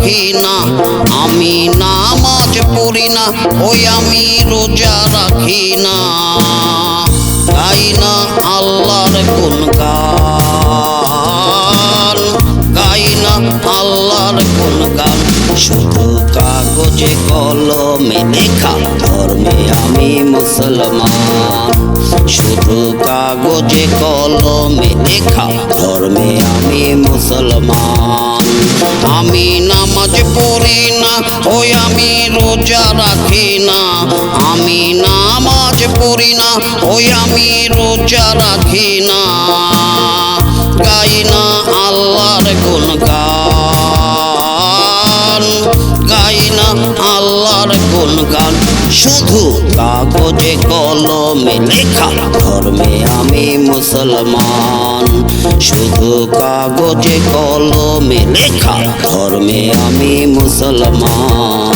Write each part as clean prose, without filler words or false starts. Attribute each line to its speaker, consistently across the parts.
Speaker 1: রাখি না, আমি নামাজ পড়ি না, ওই আমি রোজা রাখি না। গাই না আল্লাহর গুণগান, গাই না আল্লাহর গুণগান। শুধু কাগজে কলমে লেখা, ধর্মে আমি মুসলমান। শুধু কাগজে কলমে লেখা, ধর্মে আমি মুসলমান। আমি নামাজ পড়ি না, ওই আমি রোজা রাখি না, আমি নামাজ পড়ি না, ওই আমি রোজা রাখি না। গাই না আল্লাহর গুণগান, গাই না আল্লাহর গুণগান। শুধু কাগজে কলমে লেখা, ধর্মে আমি মুসলমান। শুধু কাগজে কলমে লেখা, ধর্মে আমি মুসলমান।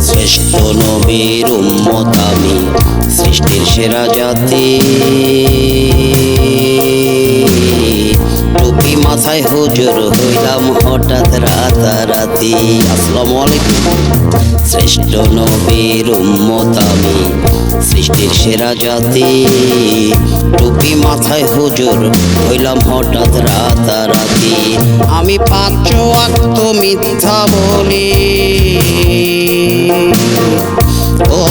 Speaker 1: শ্রেষ্ঠ নবীর উম্মত আমি, সৃষ্টির সেরা জাতি। টুপি মাথায় হুজুর হইলাম হঠাৎ রাতারাতি। আসসালামু আলাইকুম। শ্রেষ্ঠ নবীর উম্মত আমি, সৃষ্টির সেরা জাতি। টুপি মাথায় হুজুর হইলাম হঠাৎ রাতারাতি। আমি 5 ওয়াক্ত মিথ্যা বলি, ও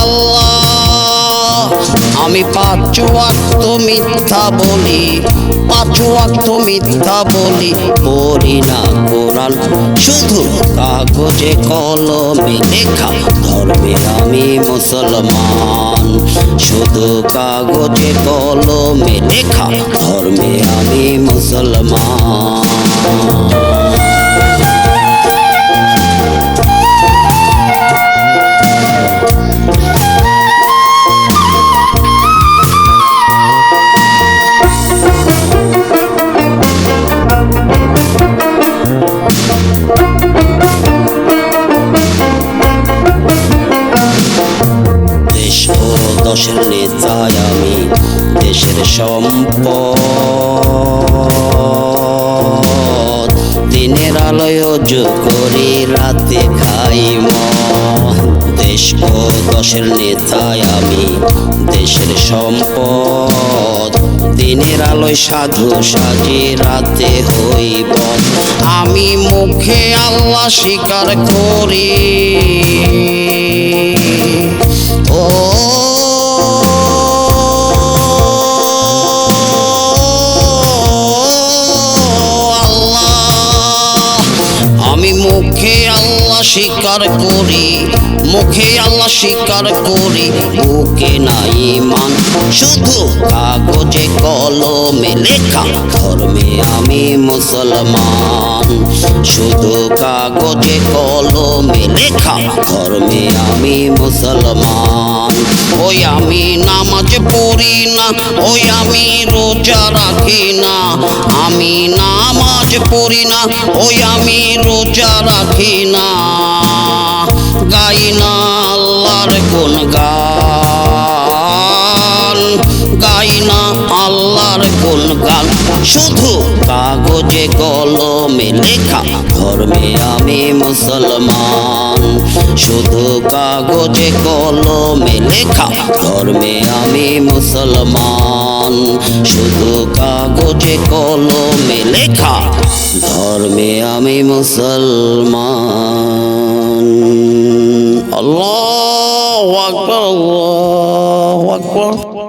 Speaker 1: আল্লাহ, আমি 5 ওয়াক্ত মিথ্যা বলি, 5 ওয়াক্ত মিথ্যা বলি। পড়ি না কোরআন, শুধু কাগজে কলমে লেখা, ধর্মে আমি মুসলমান। শুধু কাগজে কলমে লেখা, ধর্মে আমি মুসলমান। দেশের নেতায় আমি, দেশের সম্পদ। দিনের আলোয় ওযু করি, রাতে খাই মদ। দেশ ও দশের নেতায় আমি, দেশের সম্পদ। দিনের আলোয় সাধু সাজি, রাতে হই বদ। আমি মুখে আল্লাহ স্বীকার করি, ও আমি মুখে আল্লাহ স্বীকার করি, মুখে আল্লাহ স্বীকার করি, বুকে নাই ঈমান। শুধু কাগজে কলমে লেখা, ধর্মে আমি মুসলমান। শুধু কাগজে কলমে লেখা, ধর্মে আমি মুসলমান। ওই আমি নামাজ পড়ি না, ওই আমি রোজা রাখি না, আমি নামাজ পড়ি না, ওই আমি রোজা রাখি না। গাই না আল্লাহর গুণগান, গাই না আল্লাহর গুণগান। শুধু কাগজে কলমে লেখা, ধর্মে আমি মুসলমান। শুধু কাগজে কলমে লেখা, ধর্মে আমি মুসলমান। শুধু কাগজে কলমে লেখা, ধর্মে আমি মুসলমান। আল্লাহু আকবার, আল্লাহু আকবার।